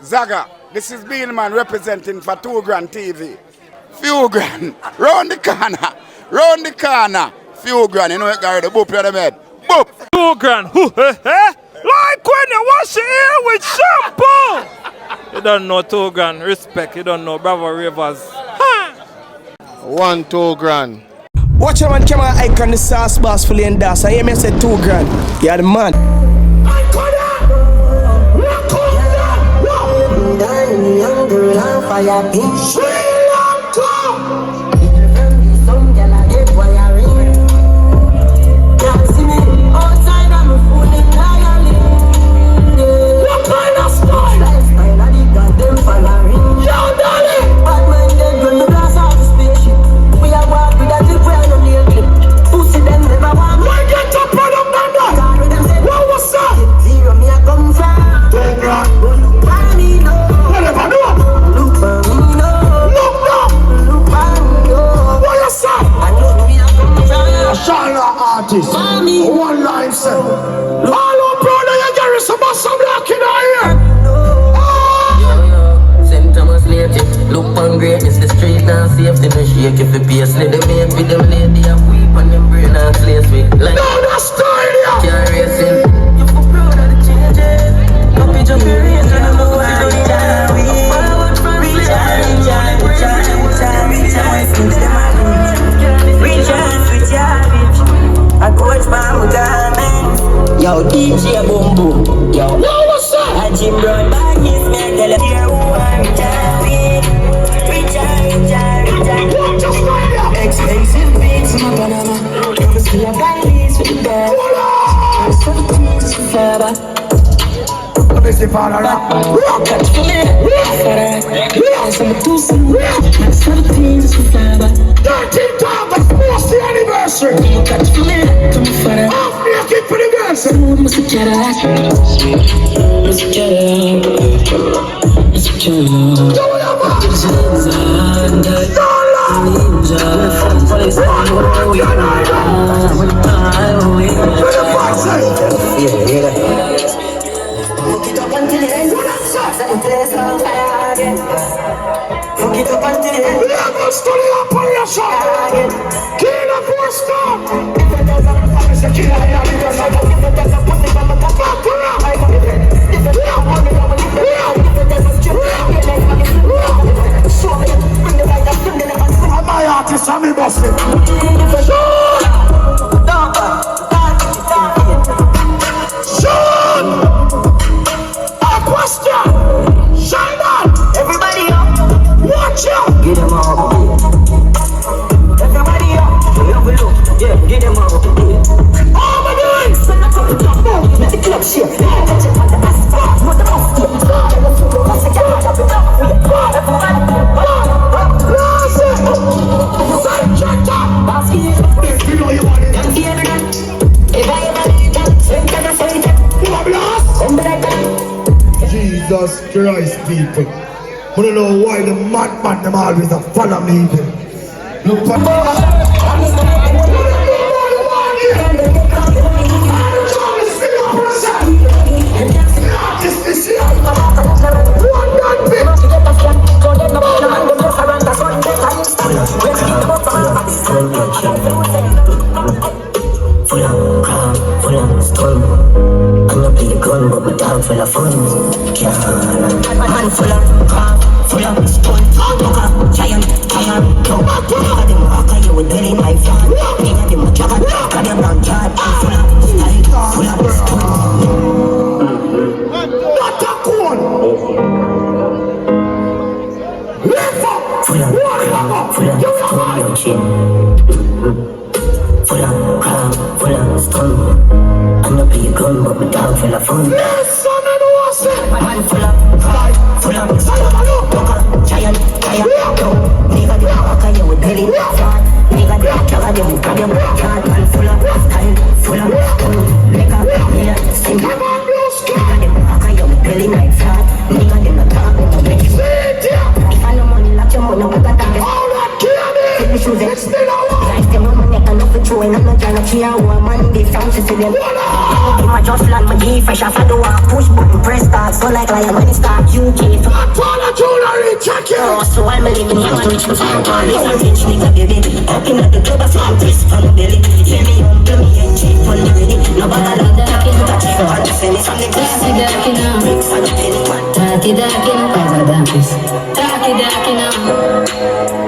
Zaga, this is Bean Man representing for 2grantv. Few grand, round the corner, few grand, you know it got the boop on the head. Boop! 2 grand, like when you wash your hair with shampoo! You don't know 2 grand, respect, you don't know Bravo Ravers. 2 grand. Watch your man camera icon the sauce boss fully and das. I hear me say 2 grand. You're the man. Artist, one line say, all up brother, you carry some black in here. St. Thomas lady, look on greatness, the street now safety, no shake if you pay slid the mate with them lady, have weep on them brain and slaves with like. No, that's style, yeah. Racing, you for proud of the changes, no pitch up your range, and I'm over to the down. I go with my garments. Yo, DJ Boom Boom. Yo, what's up? I Jim Brown back his man. Tell him here who I'm Richard. Expensive beats in my Panama. Never see a guy leaves with the bed. I'm 17 to forever. Mr. Father, catch for me. I'm 2 soon. I'm 17 to forever. 13 times before the anniversary. Catch for me. Come for it. I'll make it for the girls. Mr. Cadillac. Mr. Cadillac. Mr. Fuck it up until the end. Set the place on fire again. Fuck it up until the end. Level study operation. Kill a 4-star. My artist, I'm busting. Shine on! Everybody up! Watch out! Get them all. Everybody up! Yeah, get them all. All my guys! Let the club shake. You know you want it. Jesus Christ, people. I don't know why the madman them always a follow me. Look full of crowd, full of storm. I'm not play the gun, but my dog full of fun. Man full of crowd, full of stone. Giant, no. Nigga them walk on you with belly knife. Nigga them juggle, got them down yard. Full of style, full of stone. not a corn. Full of crowd, full of stone, young shit. Full of crowd, full of stone. I'm not play the gun, but my dog full of fun. Man full of pride, full of stone. Giant, no. Nigga them walk on you with belly flat. Nigga them juggle them, grab them yard. Man full of style, full of stone. Nigga, sing. Nigga them walk on you with belly flat. Nigga them not talk, no bitch. If I no money, lock your money, I got that. Take me shoes, it's still a war. Like them on my neck, I'm not for chewing. I'm not trying to cheer. I'm a man, this I'm Sicilian. Give my just land, my G fresh off a door. Push button, press start, so like lion when it start. UK for Paula Jewelry, check it. so I'm living here to reach my family. It's a rich nigga, baby. Talking at the club, I feel this from the belly. Hear me on, blow me and cheap on the ready. Nobody like that, I can't touch it. I'm the same, it's on the glass. Bricks on the penny, man. Taki daki no, taki daki no,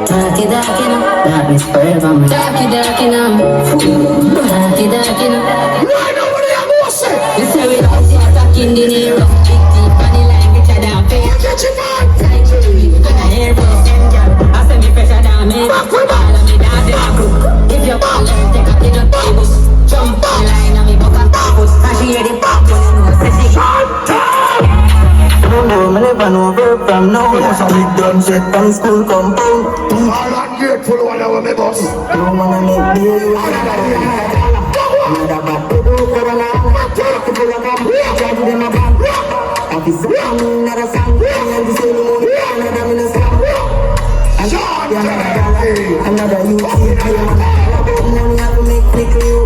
taki daki no, darkness forever, man. Taki daki no, taki daki no. Right over there, what's it? You say we don't see attacking the neighbor. Big deep body like Richard and Faye. Get your man. And I hear from same girl. I say me fresher than me. All of me dance in a group. If you want to take a little table, jump on the line and me buck up tables. And she hear the pop when you know say she I never know her from now. That's a big done set. From school compound. All that grateful one of my boss. No man make me. Another bad to do corona. To pull up and try to them a band. I feel so another song. And the same moon. Another minister. Another you. Now we have to make nickel you.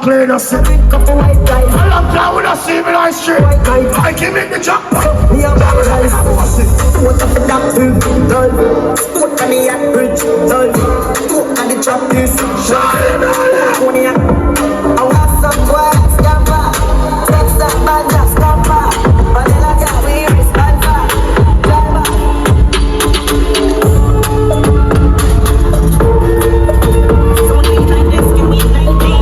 Clean us in. I love that with a civilized street. I can make the jump. We are paradise. What up and down to What can we at bridge? What can the trap is? Shine I want some words. Stop back. Text that man, just stop back. Vanilla got we respond back. Stop back. So we like this, can we like this?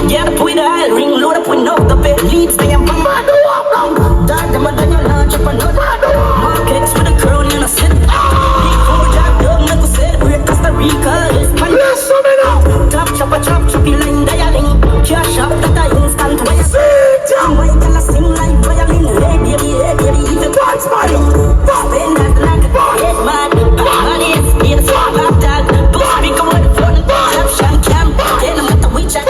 Get up with a ring, load up with no the bed leads. They am mad to walk down. Dad, them a done your lunch up another. Markets with a crown and a sit. Big four jack dog, not to celebrate Costa Rica. Top chopper, chop, choppy line, dialing. Cash up, that I instant way. I'm white and I sing like violin. Hey, baby, even parts my spin that like head mad. Money is being so bad, dad. Don't speak on the phone, caption cam. Then I'm at the witch and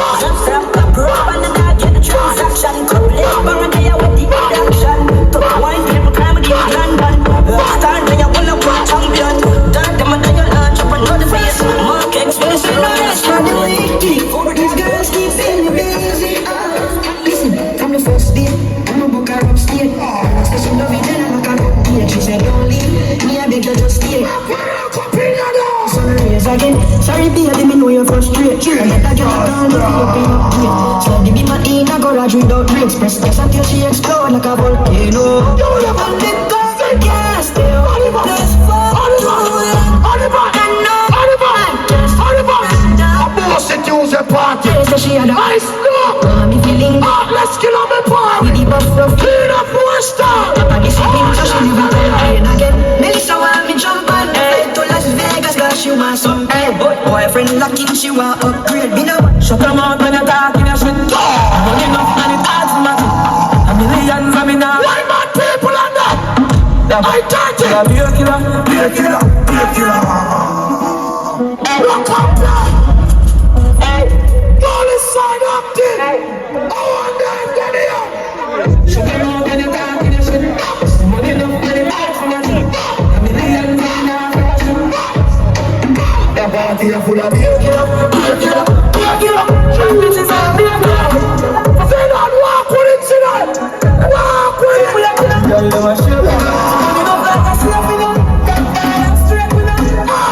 transaction, couple Barangay with the production. Top wine, people crime with the London. Star, they are one of our champion. Dark, them and they are large up another face. Markets, when it's in the rest from the week. These girls keep saying busy. Listen, from the first day, I'm a book out upstairs. So she love it, then I'm a car up here. She said, don't leave, me I beg you just stay. Again. Sorry, baby, me know you're frustrated. I let her get a down, but you open up here. So the be my in a garage without drinks. Press X until she explode like a volcano. On the coast, gas, still plus 4 Boasey Tuesday party. So she had a Ice no. me feeling Let's kill on the party. with the buff from Clean up for a star. Papa discipline, so she live it all again. Melissa want me jump on. To Las Vegas, cause she want some. Boyfriend locking, she want upgrade. Be no shut her mouth when I talk in a shit. Money enough and it adds matter. A million for me now. Why mad people on that? I touch it. Be a killer. Be a killer. Be a killer. Rock up now. All inside up there. Oh, and then get it. Shut her mouth when I talk in a shit. Money enough and it adds matter. A million for me now. The party is full of be a killer. Be a killer. Be a killer. Bitches are be a killer. Say that, walk with it tonight. Walk with it. Girl, them a shit. Money enough like a slap in her. Straight with her.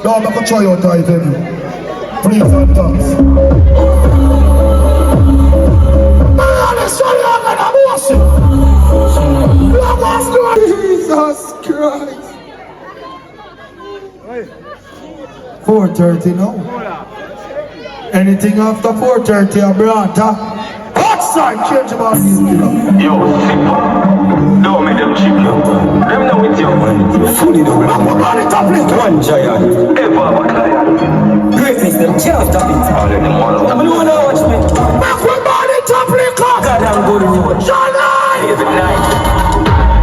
Now I'm going to try out item. Please and thanks. Jesus Christ. 4:30 now. Anything after 4:30 I brought outside change about this. Yo, don't make them cheap, yo. Them know with you. Fully know. One giant, ever a client. Greatness, them can't stop it. All of them want to. I'm going to watch me. Everybody top liquor. God, I'm good road. Johnny! Every night.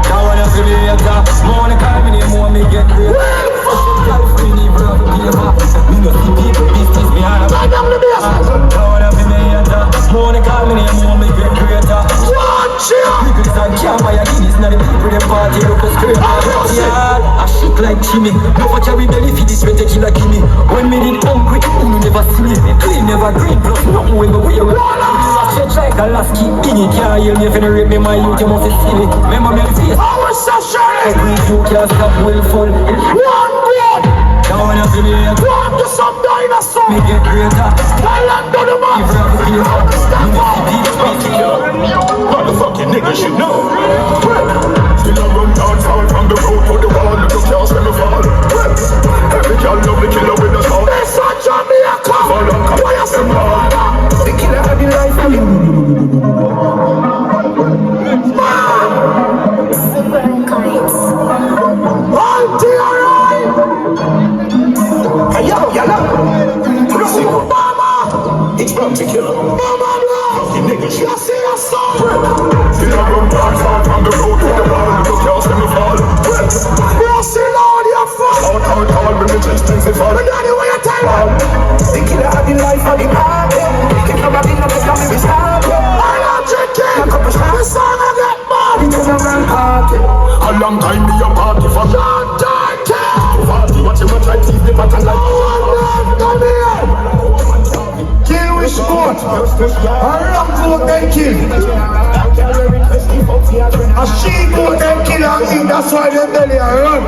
I want to feel it, yeah. More than call me, name want me get real. Girl, free me, bro, give up. Me no see people, business behind. I want to feel me, yeah. More than call me, name want me get greater. Niggas and can't buy a Guinness. Now the people them party look a scream. Yeah, I shoot like Jimmy. No for carry belly for this when they kill a gimme. When me did hungry, you never see me. Clean never green, plus nothing when we wear. Stretch like a lasky. Bingy can't heal me if you rape me. My youth you must be silly. Remember me face. Our session. Every you can't stop willful. One good. Now when I feel me, One to some dinosaur. me get greater. Thailand to the man. If you have a feel, Stand you up. must be Motherfucking niggas should know. Still I run down far from the road to the wall. Look at girls when me fall. Every girl love me killer with a soul. This is Jamaica. Why you say no? the killer had the life for you. Hey yo, yellow. Mama. It's from the killer. Mama, Fucking niggas should you see your son. Still I run down far from the road to the wall. Look at girls when me fall. You see Lord, your son. Out, when the distance is fall. But anyway, you tell me. The killer had the life for the party. He can come back in the best of me start. I'm not drinking. The son will get mad. He come around party. A long time me a party for Don't dirty. party. Watch him try to tease the pattern like Come here. Kill with sport. A rum goat then kill. A sheep goat then kill and eat. That's why they belly are run.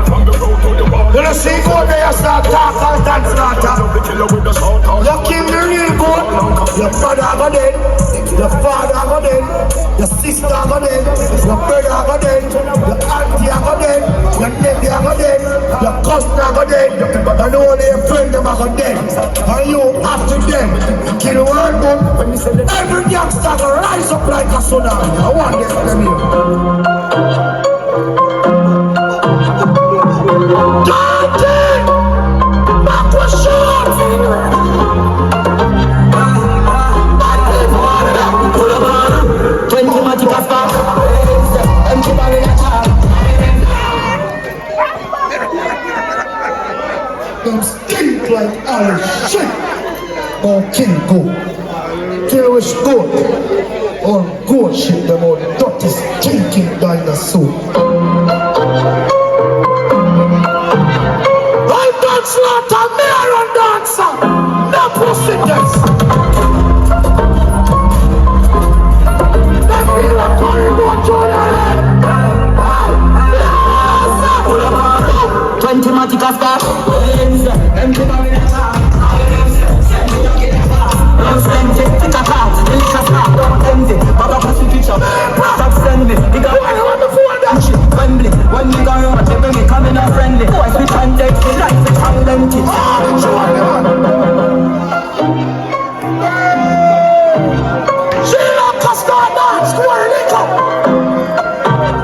from the road to the wall. You see goat there start talk and dance starter. The killer with the short on. You kill the real goat. Your brother go dead. Your father go dead. Your sister go dead. Your brother go dead. Your auntie go dead. Your nephew go dead. Your cousin go dead. And only your friend them go dead. And you after them kill one goat. Every youngster go rise up like a tsunami. I want them to them here. Dirty! Back was short! 20 magic as back. Empty bag in a car. Them stink like Irish shit. Or kill goat. Kill which goat. Or goat shit them all dirty stinking dinosaur. I dance slaughter me and dancer. No pussy dance. Them feel like carry more joy ahead. 20 magic as back. Empty bag in a car. Take a card, take a stop, don't empty. Baba pass the picture, stop send me. They got one on the phone, that shit. Wembley, when you go around, they bring it coming out friendly. Boys, we can take the life, we can empty. She like a star dance, square liquor.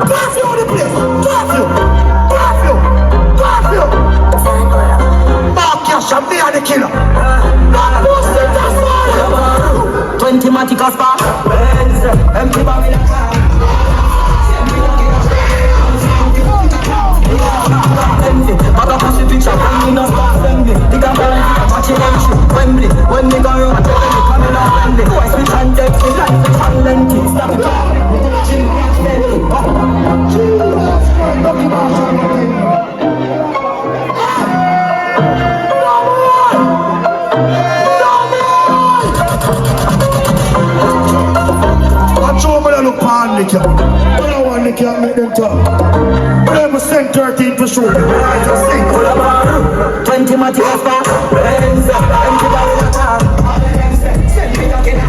Curfew the place, curfew. Mark Cash, I'm there the killer. Not pussy, that's all. 20 magic as back. Empty bag in a car. Baba pass the picture, when you not start friendly. They got one, watch it entry. Wembley, when they go around, they bring it coming out friendly. Boys, we can take the life, we can empty. Stop it. Watch over the look on the can't make them talk. But I send 13 for sure. I just think. 20 materials for friends. Empty barrel of car. Send me a kid.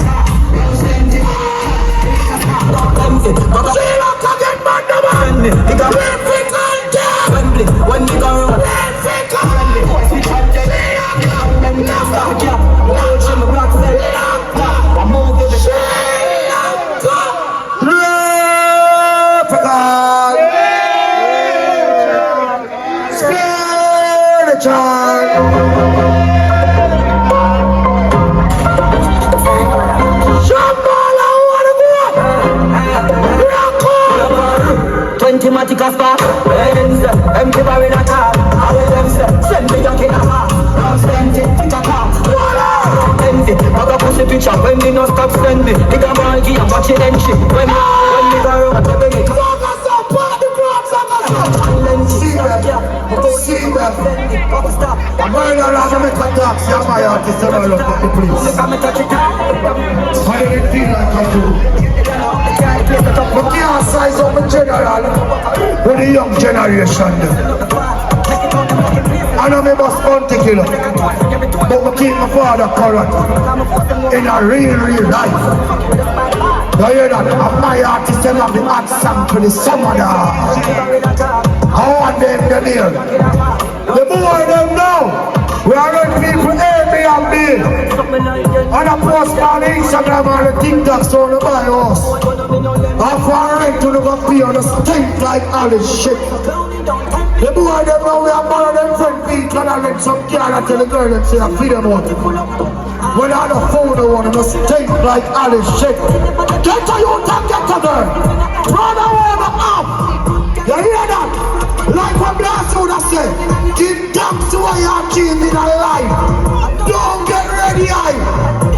When we go around, Matic of bar, empty bar in a car. I will them say, send me your kid a bar. Now spend it, pick a car. Empty, I got pussy picture when me no stop spend me. Nigga man give and watch it and shit. When me go around, when me focus up, party clubs on the side. See them. I'm going around to make a talk. See my artist, I'm going to look at the police. I didn't feel like I do. But can't size up a general with the young generation. I know me must particular, but we keep my father current in a real life. You hear that? And my artist them have the hot song for the summer now. I want them to hear. The more them know. We are going people A, B, and B. And I post on Instagram and the TikTok so they buy us. I'm far right to the be on the stink like all this shit. The boy them know we are borrow them friend feet and I let some girl and tell the girl them say I feed them out. When I the phone the one and the stink like all this shit. Get to you and get to girl. Throw the water up. You hear that? Like what blast you that say. Give thanks to what you are keeping alive. Don't get ready, I.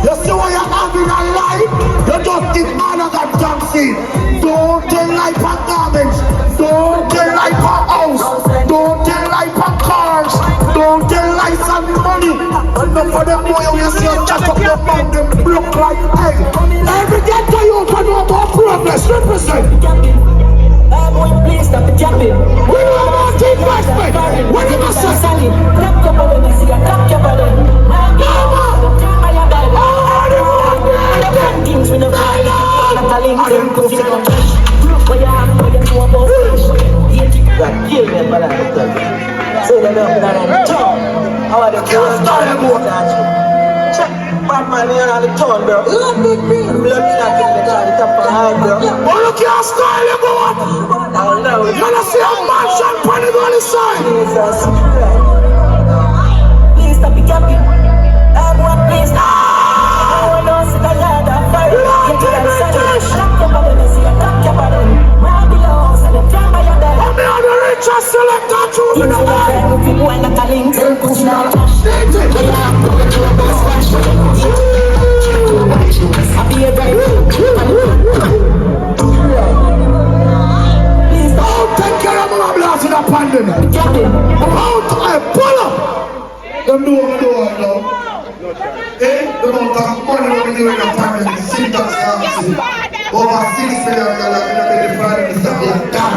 You see what you have in life? You just give honor that thanks in. Don't tell life on garments. Don't tell life on house. Don't tell life on cars. Don't tell life on money. Enough for them boy you see you chat up your mouth, them look like hey. Every get to you can know about progress. Represent. Please stop the jumping. We don't want to investment. What you must say? Clap your body, see ya, clap your body. Things we never had. Not a link, them could see no cash. What you have, what you know about fish. Yeah, man, but I tell you. So they don't put on the tongue. How are they killing the check Batman here on the town, bro. Blood knocking the car, the top of the high, bro. Oh, look your style, you go on. You wanna see a mansion on the other side? Please stop the capping. Everyone, please stop. I want to see the yard of fire. Get to the sun. Clap your body, see ya, clap your body. Round below, so the jam by your dad. I'm the richest selector to me now. People are not calling, so push now. I'll be a guy. Take care of my blast in a pandemic. Pull up. Them know what we do right now. Eh? The amount of money we do in a pandemic. See that scarcity. Over $6 million in the Prime Minister being done.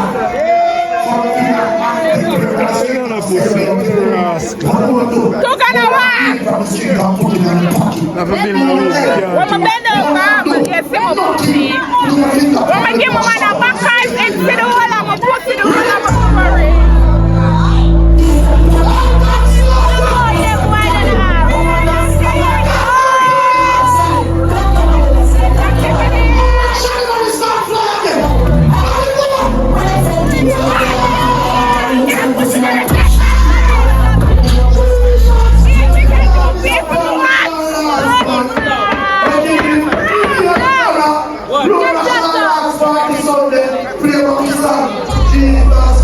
Jesus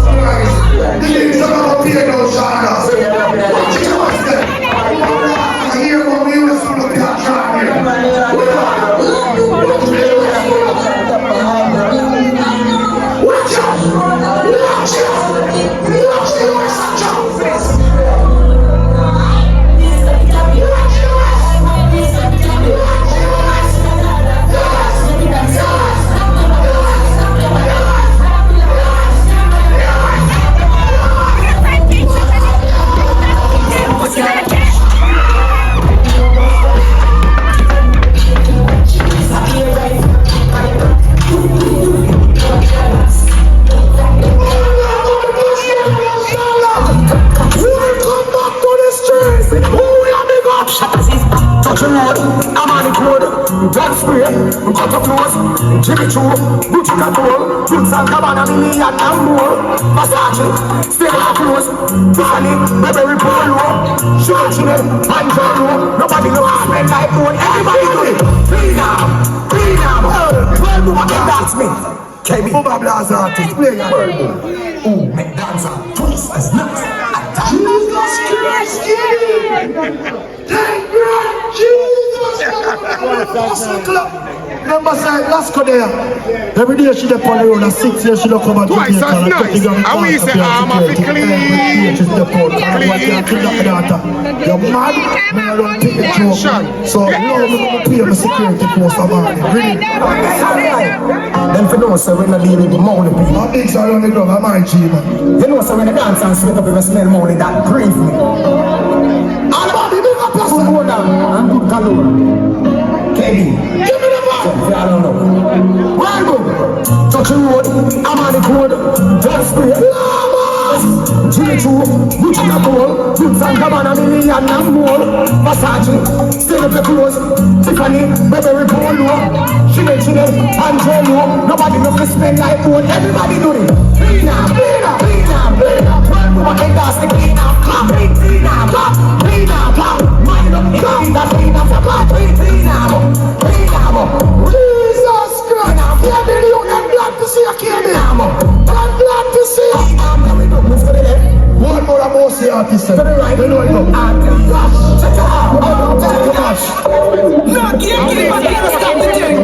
Jack spray, cut up close, Jimmy Choo, Gucci Control, Jules and Cabana, million and more. Versace, stay close, Tiffany, Burberry Polo, Chanel, and Jolo. Nobody knows how to spend like gold. Everybody do it. Freedom, freedom. Well, do what that's me. KB, Bubba Blast artist, play your world. Ooh, make dancer, twist as nuts. Jesus Christ, thank God, Jesus Christ. Remember, last go there. Every day she dey on the road, at 6 years she don't come and twice as nice. And we say, I'm a clean. You're mad, me I don't take a joke. So, no, I'm going to pay my security force about it. Really? Then for those, when I deal with the money people. I'm big, so I don't know, I'm my G, man. You know, so when the dance and sweat up, if I smell money, that grieve me. All about the big up, plus the hold down. And good galore. KB, give me the ball. I don't know. Where go? Touch the road, I'm on the code. Just spray. Jimmy Choo, Gucci Control, Jules and Cabana, million and more. Versace, stay up the clothes. Tiffany, Burberry Polo, Chanel, and Jolo. Nobody knows to spend like gold. Everybody do it. Clean up, clean up, clean up, clean up. One more and that's the clean up, clap, clean up, clap, clean up, clap. Mind up, clean up, clean up, clap, clean up, clean up. Jesus Christ, yeah, baby, I'm glad to see you, Kenny. I'm glad to see you. One more Boasey artist. To the right, you know it go. Check it out. Check it out. No, can't stop the thing.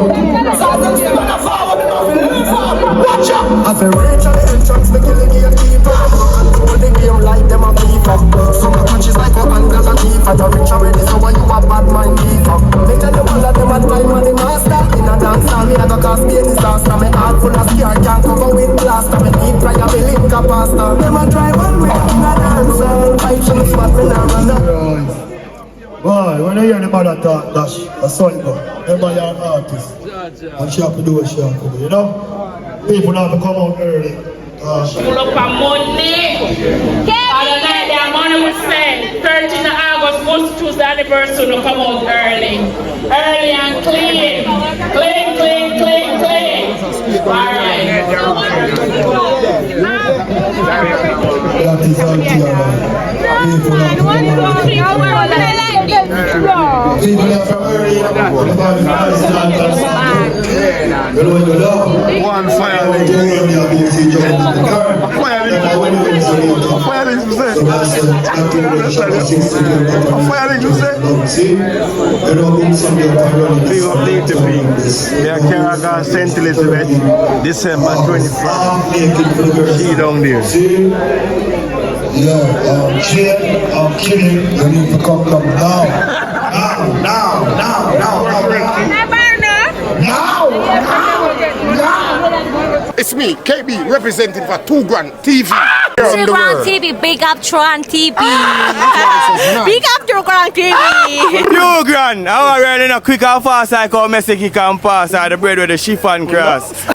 Watch out. As a rage on the entrance, they kill the gatekeeper. Control the game like them a FIFA. Some punches like a angle and FIFA. You're rich already, so why you a bad mind FIFA? They tell you all that them a time on the master. In a dance hall, me a go cause me a disaster. Me heart full of scar, can't cover with plaster. Me deep fry a link a pasta. Them a drive one way. Boy, when you hear the mother talk, dash, a son go. Remember you're an artist. And she have to do what she have to do, you know? People have to come out early. Pull up on Monday. Other night, their money we spend. 13th of August, Boasey Tuesday anniversary will come out early. Early and clean. Clean, clean, clean, clean. Alright. That is all to people have to come out. People have to early. One fire link. Big update to bring. Yeah, Caraga, St. Elizabeth, December 24th. She down there. Yeah, Jim, I'm kidding. You need to come now. It's me, KB, representing for 2grantv. 2grantv, big up 2grantv. Big up 2grantv. 2grantv, how are we in a quick and fast like how Messi kick and pass or the bread with the chiffon cross.